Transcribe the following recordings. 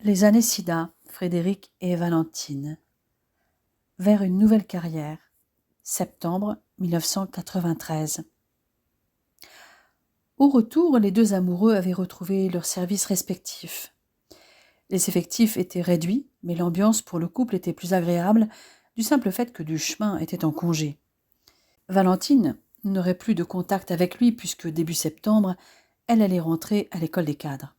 Les années SIDA, Frédéric et Valentine. Vers une nouvelle carrière. Septembre 1993. Au retour, les deux amoureux avaient retrouvé leurs services respectifs. Les effectifs étaient réduits, mais l'ambiance pour le couple était plus agréable du simple fait que Duchemin était en congé. Valentine n'aurait plus de contact avec lui puisque début septembre, elle allait rentrer à l'école des cadres.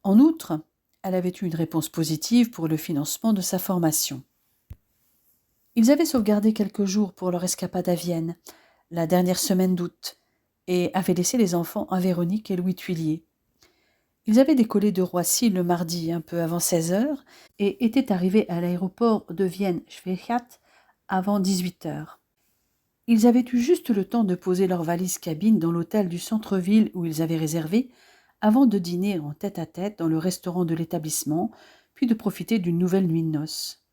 En outre, elle avait eu une réponse positive pour le financement de sa formation. Ils avaient sauvegardé quelques jours pour leur escapade à Vienne, la dernière semaine d'août, et avaient laissé les enfants à Véronique et Louis Thuillier. Ils avaient décollé de Roissy le mardi un peu avant 16 heures et étaient arrivés à l'aéroport de Vienne-Schwechat avant 18 heures. Ils avaient eu juste le temps de poser leurs valises cabine dans l'hôtel du centre-ville où ils avaient réservé, avant de dîner en tête-à-tête dans le restaurant de l'établissement, puis de profiter d'une nouvelle nuit de noces.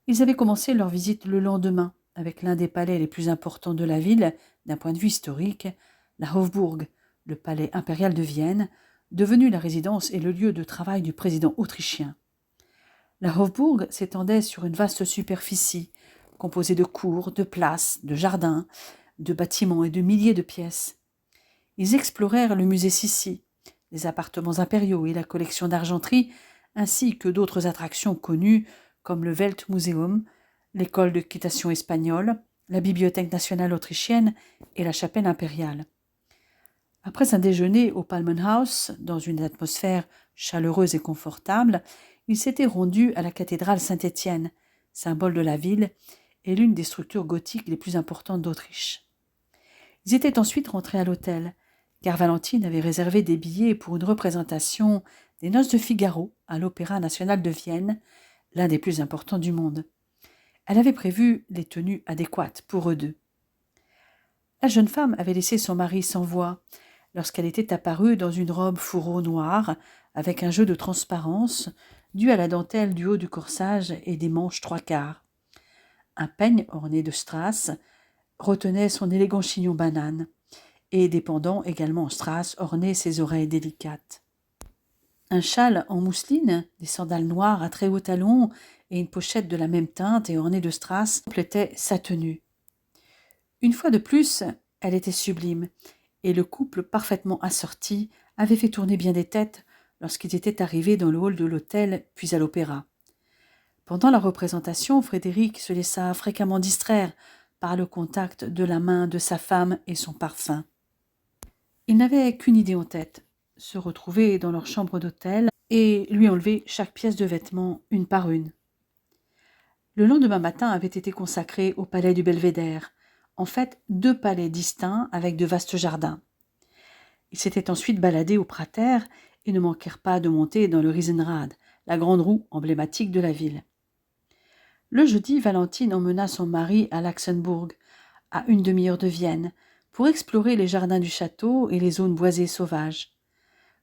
Ils avaient commencé leur visite le lendemain, avec l'un des palais les plus importants de la ville, d'un point de vue historique, la Hofburg, le palais impérial de Vienne, devenu la résidence et le lieu de travail du président autrichien. La Hofburg s'étendait sur une vaste superficie, composée de cours, de places, de jardins, de bâtiments et de milliers de pièces. Ils explorèrent le musée Sissi, les appartements impériaux et la collection d'argenterie, ainsi que d'autres attractions connues comme le Weltmuseum, l'école d'équitation espagnole, la bibliothèque nationale autrichienne et la chapelle impériale. Après un déjeuner au Palmenhaus, dans une atmosphère chaleureuse et confortable, ils s'étaient rendus à la cathédrale Saint-Étienne, symbole de la ville et l'une des structures gothiques les plus importantes d'Autriche. Ils étaient ensuite rentrés à l'hôtel, car Valentine avait réservé des billets pour une représentation des Noces de Figaro à l'Opéra national de Vienne, l'un des plus importants du monde. Elle avait prévu les tenues adéquates pour eux deux. La jeune femme avait laissé son mari sans voix lorsqu'elle était apparue dans une robe fourreau noire avec un jeu de transparence dû à la dentelle du haut du corsage et des manches trois quarts. Un peigne orné de strass retenait son élégant chignon banane et des pendants également en strass ornaient ses oreilles délicates. Un châle en mousseline, des sandales noires à très hauts talons et une pochette de la même teinte et ornée de strass complétaient sa tenue. Une fois de plus, elle était sublime, et le couple parfaitement assorti avait fait tourner bien des têtes lorsqu'ils étaient arrivés dans le hall de l'hôtel puis à l'opéra. Pendant la représentation, Frédéric se laissa fréquemment distraire par le contact de la main de sa femme et son parfum. Il n'avait qu'une idée en tête, se retrouver dans leur chambre d'hôtel et lui enlever chaque pièce de vêtement une par une. Le lendemain matin avait été consacré au palais du Belvédère, en fait 2 palais distincts avec de vastes jardins. Ils s'étaient ensuite baladés au Prater et ne manquèrent pas de monter dans le Riesenrad, la grande roue emblématique de la ville. Le jeudi, Valentine emmena son mari à Laxenburg, à une demi-heure de Vienne, pour explorer les jardins du château et les zones boisées sauvages.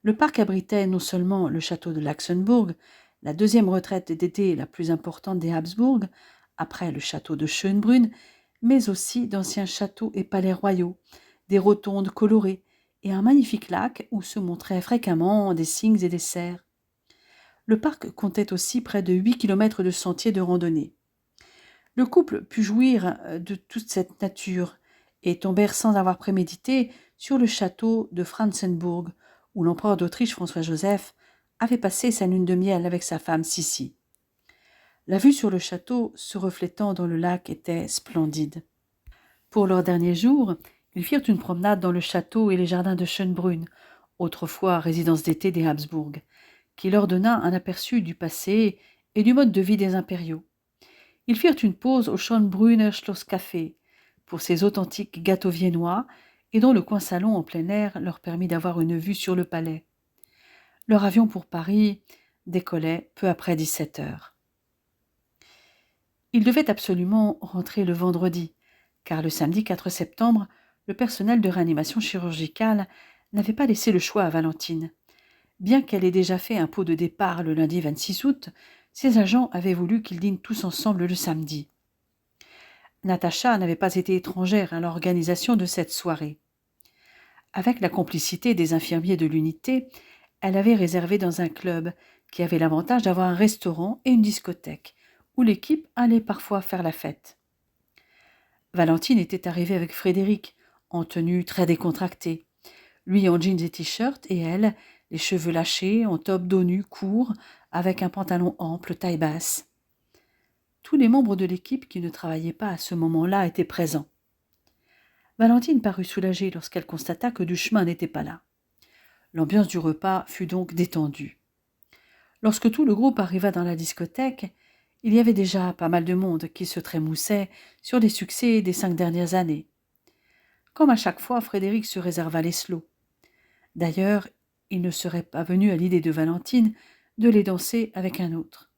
Le parc abritait non seulement le château de Laxenburg, la deuxième retraite d'été la plus importante des Habsbourg, après le château de Schönbrunn, mais aussi d'anciens châteaux et palais royaux, des rotondes colorées et un magnifique lac où se montraient fréquemment des cygnes et des cerfs. Le parc comptait aussi près de 8 kilomètres de sentiers de randonnée. Le couple put jouir de toute cette nature et tombèrent sans avoir prémédité sur le château de Franzenburg, où l'empereur d'Autriche François-Joseph avait passé sa lune de miel avec sa femme Sissi. La vue sur le château se reflétant dans le lac était splendide. Pour leur dernier jour, ils firent une promenade dans le château et les jardins de Schönbrunn, autrefois résidence d'été des Habsbourg, qui leur donna un aperçu du passé et du mode de vie des impériaux. Ils firent une pause au Schönbrunner Schlosscafé pour ces authentiques gâteaux viennois et dont le coin salon en plein air leur permit d'avoir une vue sur le palais. Leur avion pour Paris décollait peu après 17 heures. Ils devaient absolument rentrer le vendredi, car le samedi 4 septembre, le personnel de réanimation chirurgicale n'avait pas laissé le choix à Valentine. Bien qu'elle ait déjà fait un pot de départ le lundi 26 août, ses agents avaient voulu qu'ils dînent tous ensemble le samedi. Natacha n'avait pas été étrangère à l'organisation de cette soirée. Avec la complicité des infirmiers de l'unité, elle avait réservé dans un club qui avait l'avantage d'avoir un restaurant et une discothèque, où l'équipe allait parfois faire la fête. Valentine était arrivée avec Frédéric, en tenue très décontractée, lui en jeans et t-shirt, et elle, les cheveux lâchés, en top dos nu court, avec un pantalon ample, taille basse. Tous les membres de l'équipe qui ne travaillaient pas à ce moment-là étaient présents. Valentine parut soulagée lorsqu'elle constata que Duchemin n'était pas là. L'ambiance du repas fut donc détendue. Lorsque tout le groupe arriva dans la discothèque, il y avait déjà pas mal de monde qui se trémoussait sur les succès des 5 dernières années. Comme à chaque fois, Frédéric se réserva les slows. D'ailleurs, il ne serait pas venu à l'idée de Valentine de les danser avec un autre.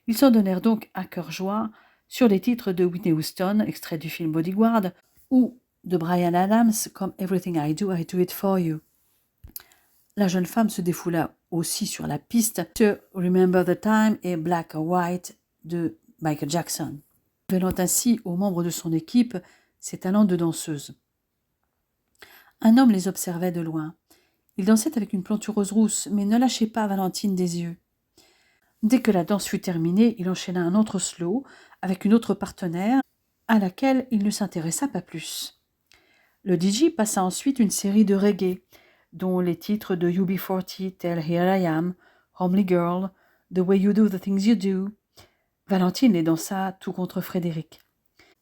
Ils s'en donnèrent donc à cœur joie sur les titres de Whitney Houston, extrait du film Bodyguard, ou de Bryan Adams comme Everything I Do It For You. La jeune femme se défoula aussi sur la piste sur Remember the Time et Black or White de Michael Jackson, révélant ainsi aux membres de son équipe ses talents de danseuse. Un homme les observait de loin. Il dansait avec une plantureuse rousse, mais ne lâchait pas Valentine des yeux. Dès que la danse fut terminée, il enchaîna un autre slow avec une autre partenaire à laquelle il ne s'intéressa pas plus. Le DJ passa ensuite une série de reggae, dont les titres de UB40, Tell Here I Am, Homely Girl, The Way You Do the Things You Do. Valentine les dansa tout contre Frédéric.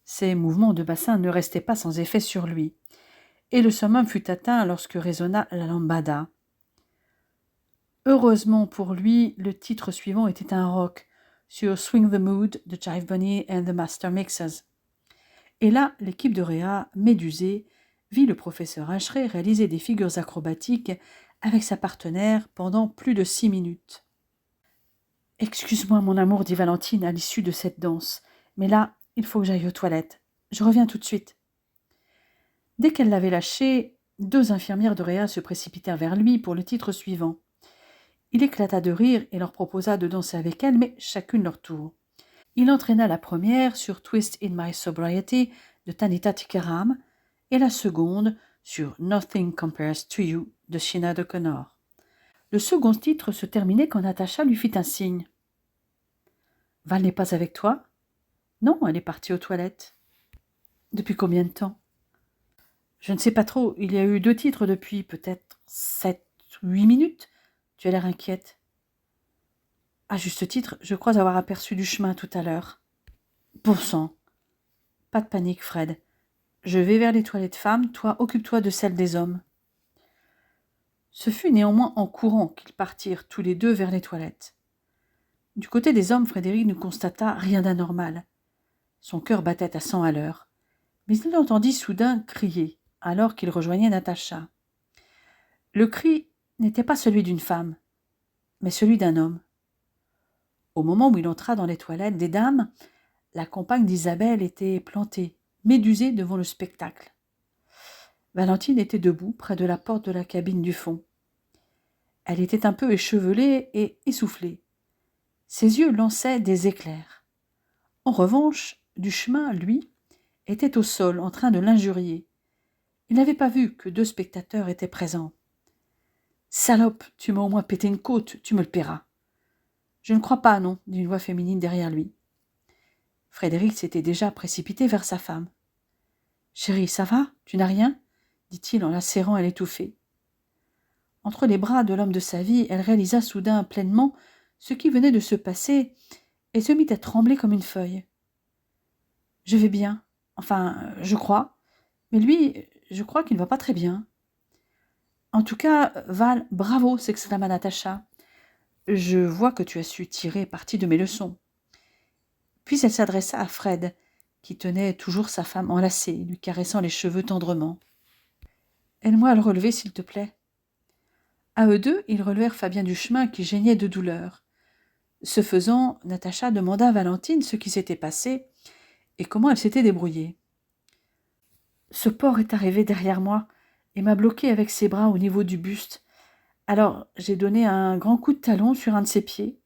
Ses mouvements de bassin ne restaient pas sans effet sur lui, et le summum fut atteint lorsque résonna la lambada. Heureusement pour lui, le titre suivant était un rock, sur Swing the Mood de Jive Bunny and the Master Mixers. Et là, l'équipe de Réa, médusée, vit le professeur Ashray réaliser des figures acrobatiques avec sa partenaire pendant plus de 6 minutes. « Excuse-moi, mon amour, dit Valentine à l'issue de cette danse, mais là, il faut que j'aille aux toilettes. Je reviens tout de suite. » Dès qu'elle l'avait lâché, 2 infirmières de Réa se précipitèrent vers lui pour le titre suivant. Il éclata de rire et leur proposa de danser avec elle, mais chacune leur tour. Il entraîna la première sur Twist in My Sobriety de Tanita Tikaram et la seconde sur Nothing Compares to You de Sinead O'Connor. Le second titre se terminait quand Natacha lui fit un signe. « Val n'est pas avec toi ?»« Non, elle est partie aux toilettes. »« Depuis combien de temps ?»« Je ne sais pas trop, il y a eu 2 titres depuis peut-être 7, 8 minutes. Tu as l'air inquiète. » À juste titre, je crois avoir aperçu Duchemin tout à l'heure. Bon sang. Pas de panique, Fred. Je vais vers les toilettes femmes, toi occupe-toi de celles des hommes. Ce fut néanmoins en courant qu'ils partirent tous les 2 vers les toilettes. Du côté des hommes, Frédéric ne constata rien d'anormal. Son cœur battait à 100 à l'heure. Mais il entendit soudain crier, alors qu'il rejoignait Natacha. Le cri n'était pas celui d'une femme, mais celui d'un homme. Au moment où il entra dans les toilettes des dames, la compagne d'Isabelle était plantée, médusée devant le spectacle. Valentine était debout près de la porte de la cabine du fond. Elle était un peu échevelée et essoufflée. Ses yeux lançaient des éclairs. En revanche, Duchemin, lui, était au sol en train de l'injurier. Il n'avait pas vu que 2 spectateurs étaient présents. « Salope, tu m'as au moins pété une côte, tu me le paieras. »« Je ne crois pas, non, » dit une voix féminine derrière lui. Frédéric s'était déjà précipité vers sa femme. « Chérie, ça va? Tu n'as rien ?» dit-il en la serrant à l'étouffer. Entre les bras de l'homme de sa vie, elle réalisa soudain pleinement ce qui venait de se passer et se mit à trembler comme une feuille. « Je vais bien. Enfin, je crois. Mais lui, je crois qu'il ne va pas très bien. »« En tout cas, Val, bravo !» s'exclama Natacha. « Je vois que tu as su tirer parti de mes leçons. » Puis elle s'adressa à Fred, qui tenait toujours sa femme enlacée, lui caressant les cheveux tendrement. « Aide-moi à le relever, s'il te plaît. » À eux 2, ils relevèrent Fabien Duchemin qui geignait de douleur. Ce faisant, Natacha demanda à Valentine ce qui s'était passé et comment elle s'était débrouillée. « Ce porc est arrivé derrière moi et m'a bloqué avec ses bras au niveau du buste. Alors j'ai donné un grand coup de talon sur un de ses pieds.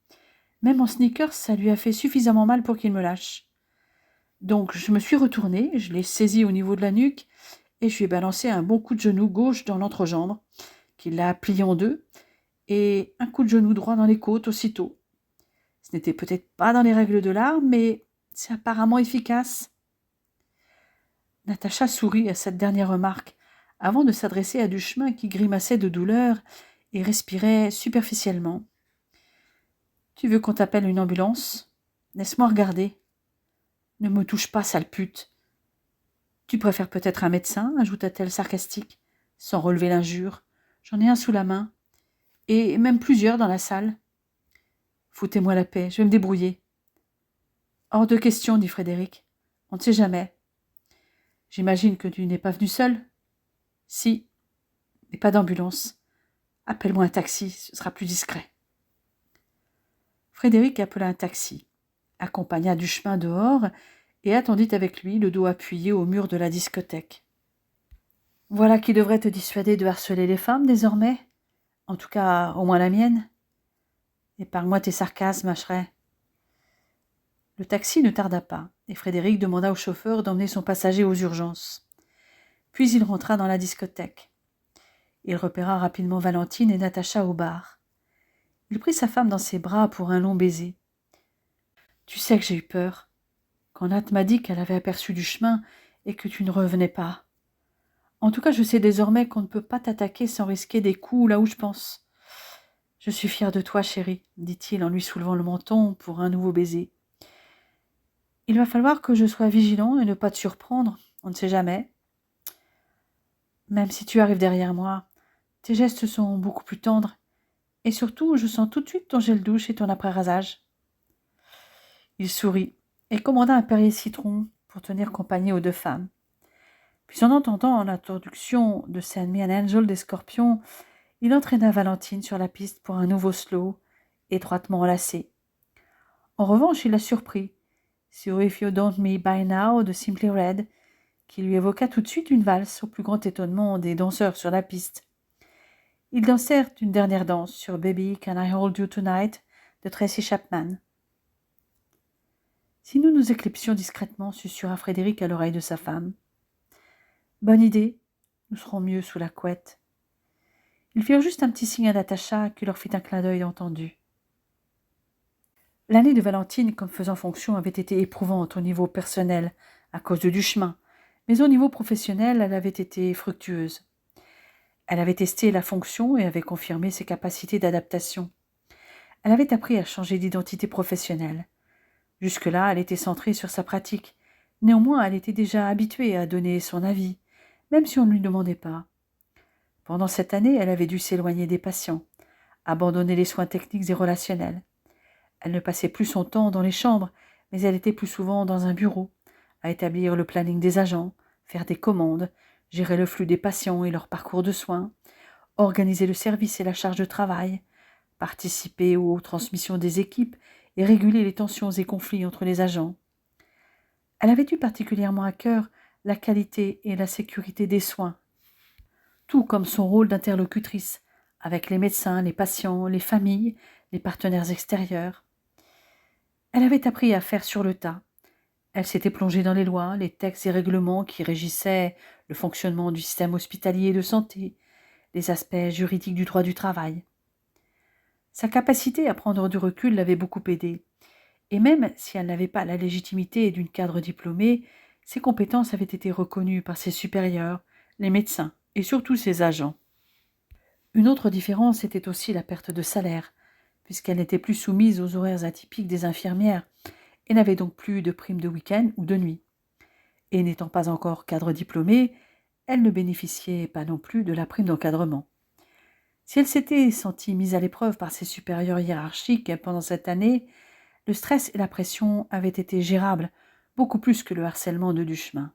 Même en sneakers, ça lui a fait suffisamment mal pour qu'il me lâche. Donc je me suis retournée, je l'ai saisi au niveau de la nuque et je lui ai balancé un bon coup de genou gauche dans l'entrejambe, qui l'a plié en 2, et un coup de genou droit dans les côtes aussitôt. Ce n'était peut-être pas dans les règles de l'art, mais c'est apparemment efficace. Natacha sourit à cette dernière remarque, avant de s'adresser à Duchemin qui grimaçait de douleur et respirait superficiellement. « Tu veux qu'on t'appelle une ambulance ? Laisse-moi regarder. »« Ne me touche pas, sale pute. »« Tu préfères peut-être un médecin ?» ajouta-t-elle sarcastique, sans relever l'injure. « J'en ai un sous la main, et même plusieurs dans la salle. »« Foutez-moi la paix, je vais me débrouiller. »« Hors de question, dit Frédéric. On ne sait jamais. »« J'imagine que tu n'es pas venu seul ? » ?»« Si, mais pas d'ambulance. Appelle-moi un taxi, ce sera plus discret. » Frédéric appela un taxi, accompagna Duchemin dehors et attendit avec lui, le dos appuyé au mur de la discothèque. « Voilà qui devrait te dissuader de harceler les femmes désormais, en tout cas au moins la mienne. Épargne-moi tes sarcasmes, Acheret. » Le taxi ne tarda pas, et Frédéric demanda au chauffeur d'emmener son passager aux urgences. Puis il rentra dans la discothèque. Il repéra rapidement Valentine et Natacha au bar. Il prit sa femme dans ses bras pour un long baiser. « Tu sais que j'ai eu peur, quand Nat m'a dit qu'elle avait aperçu Duchemin et que tu ne revenais pas. En tout cas, je sais désormais qu'on ne peut pas t'attaquer sans risquer des coups là où je pense. Je suis fière de toi, chérie, dit-il en lui soulevant le menton pour un nouveau baiser. Il va falloir que je sois vigilant et ne pas te surprendre, on ne sait jamais. Même si tu arrives derrière moi, tes gestes sont beaucoup plus tendres, et surtout, je sens tout de suite ton gel douche et ton après-rasage. » Il sourit et commanda un Perrier citron pour tenir compagnie aux deux femmes. Puis en entendant l'introduction de Send Me an Angel des Scorpions, il entraîna Valentine sur la piste pour un nouveau slow, étroitement enlacé. En revanche, il la surpris sur If You Don't Me By Now de Simply Red, qui lui évoqua tout de suite une valse au plus grand étonnement des danseurs sur la piste. Ils dansèrent une dernière danse sur Baby Can I Hold You Tonight de Tracy Chapman. « Si nous nous éclipsions discrètement, susurra Frédéric à l'oreille de sa femme. Bonne idée, nous serons mieux sous la couette. » Ils firent juste un petit signe à Natacha qui leur fit un clin d'œil entendu. L'année de Valentine, comme faisant fonction, avait été éprouvante au niveau personnel, à cause de Duchemin, mais au niveau professionnel, elle avait été fructueuse. Elle avait testé la fonction et avait confirmé ses capacités d'adaptation. Elle avait appris à changer d'identité professionnelle. Jusque-là, elle était centrée sur sa pratique. Néanmoins, elle était déjà habituée à donner son avis, même si on ne lui demandait pas. Pendant cette année, elle avait dû s'éloigner des patients, abandonner les soins techniques et relationnels. Elle ne passait plus son temps dans les chambres, mais elle était plus souvent dans un bureau, à établir le planning des agents, faire des commandes, gérer le flux des patients et leur parcours de soins, organiser le service et la charge de travail, participer aux transmissions des équipes et réguler les tensions et conflits entre les agents. Elle avait eu particulièrement à cœur la qualité et la sécurité des soins, tout comme son rôle d'interlocutrice avec les médecins, les patients, les familles, les partenaires extérieurs. Elle avait appris à faire sur le tas. Elle s'était plongée dans les lois, les textes et règlements qui régissaient le fonctionnement du système hospitalier et de santé, les aspects juridiques du droit du travail. Sa capacité à prendre du recul l'avait beaucoup aidée, et même si elle n'avait pas la légitimité d'une cadre diplômée, ses compétences avaient été reconnues par ses supérieurs, les médecins et surtout ses agents. Une autre différence était aussi la perte de salaire, puisqu'elle n'était plus soumise aux horaires atypiques des infirmières et n'avait donc plus de primes de week-end ou de nuit. Et n'étant pas encore cadre diplômée, elle ne bénéficiait pas non plus de la prime d'encadrement. Si elle s'était sentie mise à l'épreuve par ses supérieurs hiérarchiques pendant cette année, le stress et la pression avaient été gérables, beaucoup plus que le harcèlement de Duchemin.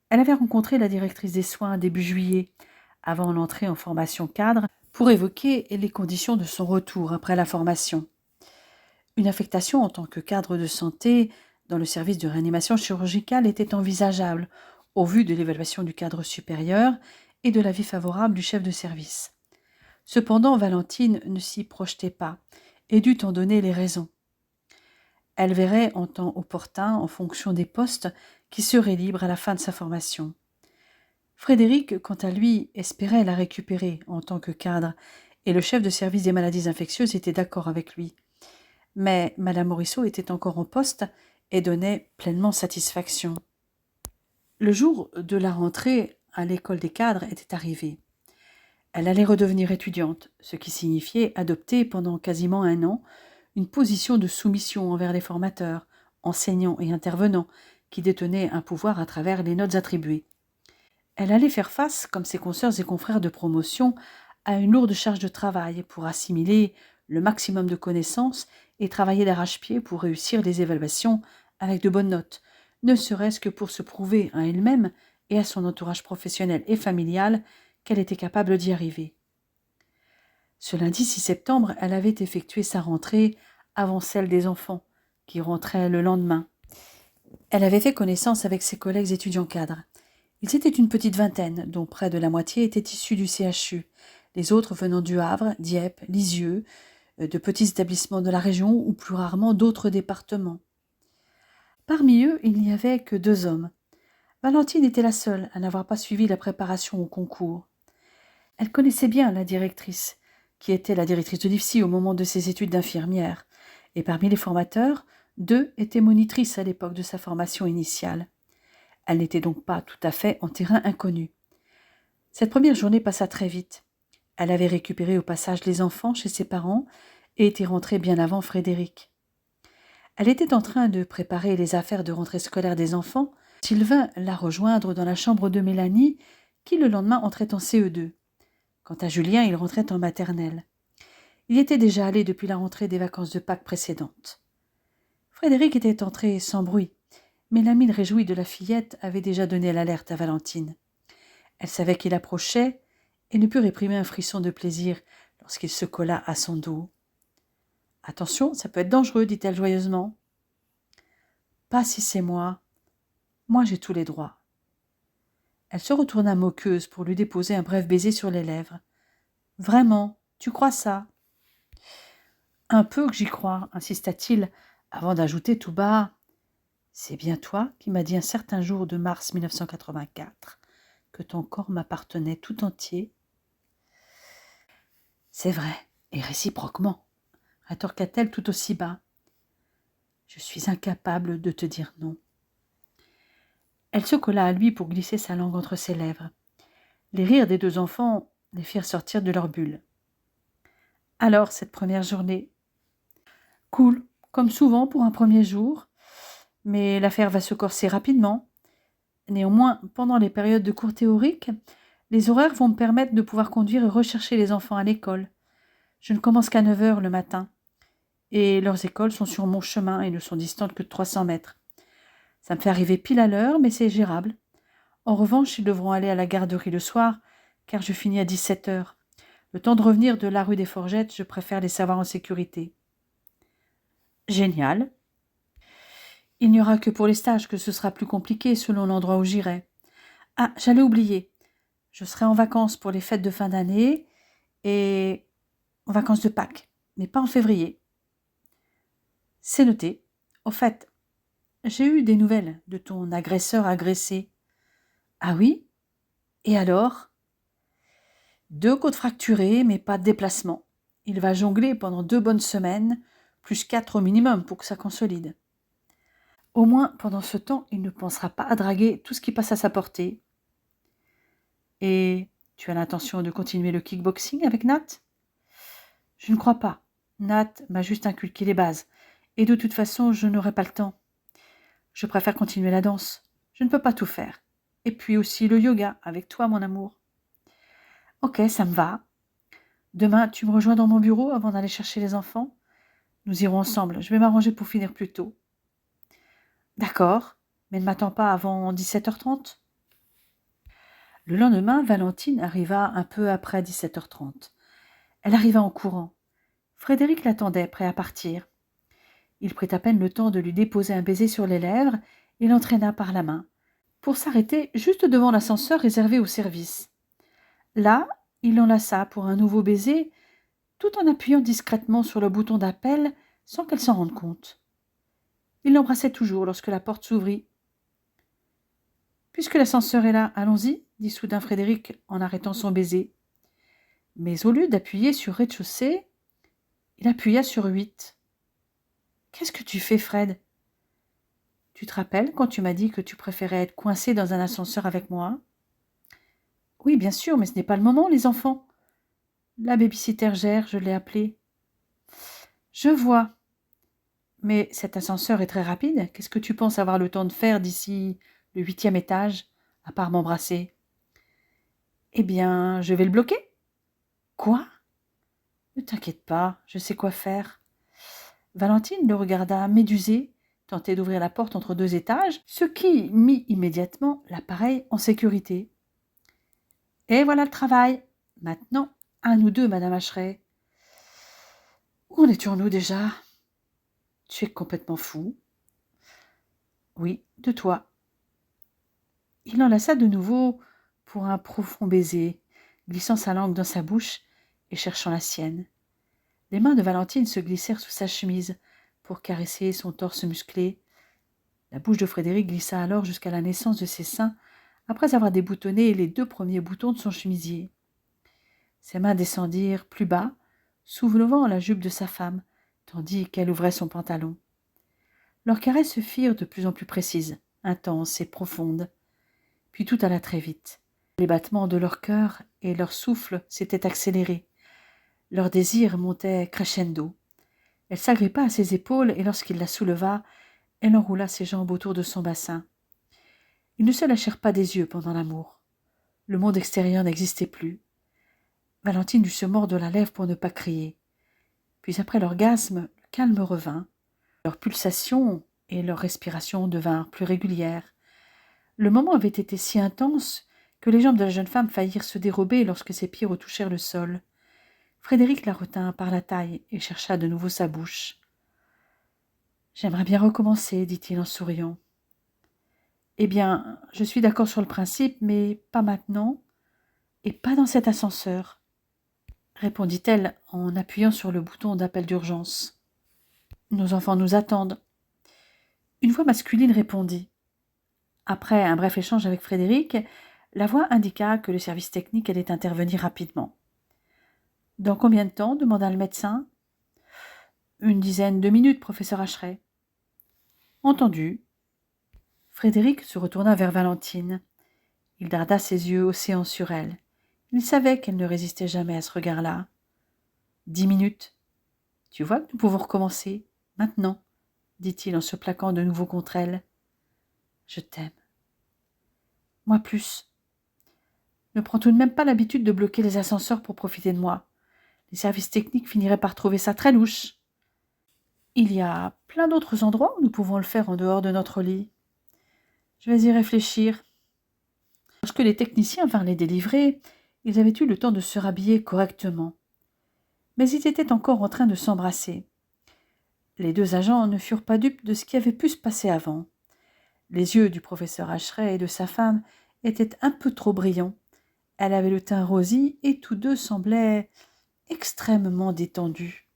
Elle avait rencontré la directrice des soins début juillet, avant l'entrée en formation cadre, pour évoquer les conditions de son retour après la formation. Une affectation en tant que cadre de santé dans le service de réanimation chirurgicale était envisageable, au vu de l'évaluation du cadre supérieur et de l'avis favorable du chef de service. Cependant, Valentine ne s'y projetait pas et dut en donner les raisons. Elle verrait en temps opportun en fonction des postes qui seraient libres à la fin de sa formation. Frédéric, quant à lui, espérait la récupérer en tant que cadre Et le chef de service des maladies infectieuses était d'accord avec lui. Mais Madame Morisseau était encore en poste et donnait pleinement satisfaction. Le jour de la rentrée à l'école des cadres était arrivé. Elle allait redevenir étudiante, ce qui signifiait adopter pendant quasiment 1 an une position de soumission envers les formateurs, enseignants et intervenants qui détenaient un pouvoir à travers les notes attribuées. Elle allait faire face, comme ses consoeurs et confrères de promotion, à une lourde charge de travail pour assimiler le maximum de connaissances et travailler d'arrache-pied pour réussir les évaluations avec de bonnes notes, ne serait-ce que pour se prouver à elle-même et à son entourage professionnel et familial qu'elle était capable d'y arriver. Ce lundi 6 septembre, elle avait effectué sa rentrée avant celle des enfants, qui rentraient le lendemain. Elle avait fait connaissance avec ses collègues étudiants cadres. Ils étaient une petite vingtaine, dont près de la moitié étaient issus du CHU, les autres venant du Havre, Dieppe, Lisieux, de petits établissements de la région ou plus rarement d'autres départements. Parmi eux, il n'y avait que 2 hommes. Valentine était la seule à n'avoir pas suivi la préparation au concours. Elle connaissait bien la directrice, qui était la directrice de l'IFSI au moment de ses études d'infirmière, et parmi les formateurs, 2 étaient monitrices à l'époque de sa formation initiale. Elle n'était donc pas tout à fait en terrain inconnu. Cette première journée passa très vite. Elle avait récupéré au passage les enfants chez ses parents et était rentrée bien avant Frédéric. Elle était en train de préparer les affaires de rentrée scolaire des enfants. Il vint la rejoindre dans la chambre de Mélanie, qui le lendemain entrait en CE2. Quant à Julien, il rentrait en maternelle. Il était déjà allé depuis la rentrée des vacances de Pâques précédentes. Frédéric était entré sans bruit, mais la mine réjouie de la fillette avait déjà donné l'alerte à Valentine. Elle savait qu'il approchait et ne put réprimer un frisson de plaisir lorsqu'il se colla à son dos. « Attention, ça peut être dangereux, dit-elle joyeusement. »« Pas si c'est moi. Moi, j'ai tous les droits. » Elle se retourna moqueuse pour lui déposer un bref baiser sur les lèvres. « Vraiment, tu crois ça ?»« Un peu que j'y crois, insista-t-il, avant d'ajouter tout bas. « C'est bien toi qui m'as dit un certain jour de mars 1984 que ton corps m'appartenait tout entier. »« C'est vrai, et réciproquement, rétorqua-t-elle tout aussi bas. « Je suis incapable de te dire non. » Elle se colla à lui pour glisser sa langue entre ses lèvres. Les rires des 2 enfants les firent sortir de leur bulle. « Alors, cette première journée ?»« Cool, comme souvent pour un premier jour, mais l'affaire va se corser rapidement. Néanmoins, pendant les périodes de cours théoriques, les horaires vont me permettre de pouvoir conduire et rechercher les enfants à l'école. Je ne commence qu'à 9h le matin, et leurs écoles sont sur mon chemin et ne sont distantes que de 300 mètres. Ça me fait arriver pile à l'heure, mais c'est gérable. En revanche, ils devront aller à la garderie le soir, car je finis à 17h. Le temps de revenir de la rue des Forgettes, je préfère les savoir en sécurité. » Génial. Il n'y aura que pour les stages que ce sera plus compliqué selon l'endroit où j'irai. Ah, j'allais oublier. Je serai en vacances pour les fêtes de fin d'année et en vacances de Pâques, mais pas en février. C'est noté. Au fait, j'ai eu des nouvelles de ton agresseur agressé. Ah oui? Et alors? 2 côtes fracturées, mais pas de déplacement. Il va jongler pendant 2 bonnes semaines, plus 4 au minimum pour que ça consolide. Au moins, pendant ce temps, il ne pensera pas à draguer tout ce qui passe à sa portée. Et tu as l'intention de continuer le kickboxing avec Nat? Je ne crois pas. Nat m'a juste inculqué les bases. Et de toute façon, je n'aurai pas le temps. Je préfère continuer la danse. Je ne peux pas tout faire. Et puis aussi le yoga, avec toi, mon amour. Ok, ça me va. Demain, tu me rejoins dans mon bureau avant d'aller chercher les enfants? Nous irons ensemble. Je vais m'arranger pour finir plus tôt. D'accord, mais ne m'attends pas avant 17h30. Le lendemain, Valentine arriva un peu après 17h30. Elle arriva en courant. Frédéric l'attendait, prêt à partir. Il prit à peine le temps de lui déposer un baiser sur les lèvres et l'entraîna par la main, pour s'arrêter juste devant l'ascenseur réservé au service. Là, il l'enlaça pour un nouveau baiser, tout en appuyant discrètement sur le bouton d'appel sans qu'elle s'en rende compte. Il l'embrassait toujours lorsque la porte s'ouvrit. « Puisque l'ascenseur est là, allons-y, » dit soudain Frédéric en arrêtant son baiser. Mais au lieu d'appuyer sur rez-de-chaussée, il appuya sur 8. « Qu'est-ce que tu fais, Fred ? Tu te rappelles quand tu m'as dit que tu préférais être coincé dans un ascenseur avec moi ? » ?»« Oui, bien sûr, mais ce n'est pas le moment, les enfants. La baby-sitter gère, je l'ai appelée. »« Je vois. Mais cet ascenseur est très rapide. Qu'est-ce que tu penses avoir le temps de faire d'ici le 8e étage, à part m'embrasser ? » ?»« Eh bien, je vais le bloquer. »« Quoi ? Ne t'inquiète pas, je sais quoi faire. » Valentine le regarda médusée, tenter d'ouvrir la porte entre 2 étages, ce qui mit immédiatement l'appareil en sécurité. « Et voilà le travail. Maintenant, à nous deux, Madame Hacheret. »« Où en étions-nous déjà ? » ?»« Tu es complètement fou. »« Oui, de toi. » Il l'enlaça de nouveau pour un profond baiser, glissant sa langue dans sa bouche et cherchant la sienne. Les mains de Valentine se glissèrent sous sa chemise pour caresser son torse musclé. La bouche de Frédéric glissa alors jusqu'à la naissance de ses seins, après avoir déboutonné les 2 premiers boutons de son chemisier. Ses mains descendirent plus bas, soulevant la jupe de sa femme, tandis qu'elle ouvrait son pantalon. Leurs caresses se firent de plus en plus précises, intenses et profondes. Puis tout alla très vite. Les battements de leur cœur et leur souffle s'étaient accélérés. Leur désir montait crescendo. Elle s'agrippa à ses épaules et lorsqu'il la souleva, elle enroula ses jambes autour de son bassin. Ils ne se lâchèrent pas des yeux pendant l'amour. Le monde extérieur n'existait plus. Valentine dut se mordre la lèvre pour ne pas crier. Puis après l'orgasme, le calme revint. Leurs pulsations et leurs respirations devinrent plus régulières. Le moment avait été si intense que les jambes de la jeune femme faillirent se dérober lorsque ses pieds retouchèrent le sol. Frédéric la retint par la taille et chercha de nouveau sa bouche. « J'aimerais bien recommencer, dit-il en souriant. « Eh bien, je suis d'accord sur le principe, mais pas maintenant, et pas dans cet ascenseur, » répondit-elle en appuyant sur le bouton d'appel d'urgence. « Nos enfants nous attendent. » Une voix masculine répondit. Après un bref échange avec Frédéric, la voix indiqua que le service technique allait intervenir rapidement. « Dans combien de temps ? Demanda le médecin. « Une dizaine de minutes, professeur Hacheret. »« Entendu. » Frédéric se retourna vers Valentine. Il darda ses yeux océans sur elle. Il savait qu'elle ne résistait jamais à ce regard-là. « 10 minutes. Tu vois que nous pouvons recommencer, maintenant, dit-il en se plaquant de nouveau contre elle. Je t'aime. Moi plus. Ne prends tout de même pas l'habitude de bloquer les ascenseurs pour profiter de moi. Les services techniques finiraient par trouver ça très louche. Il y a plein d'autres endroits où nous pouvons le faire en dehors de notre lit. Je vais y réfléchir. Lorsque les techniciens vinrent les délivrer, ils avaient eu le temps de se rhabiller correctement. Mais ils étaient encore en train de s'embrasser. Les 2 agents ne furent pas dupes de ce qui avait pu se passer avant. Les yeux du professeur Hacheret et de sa femme étaient un peu trop brillants. Elle avait le teint rosé et tous 2 semblaient extrêmement détendus.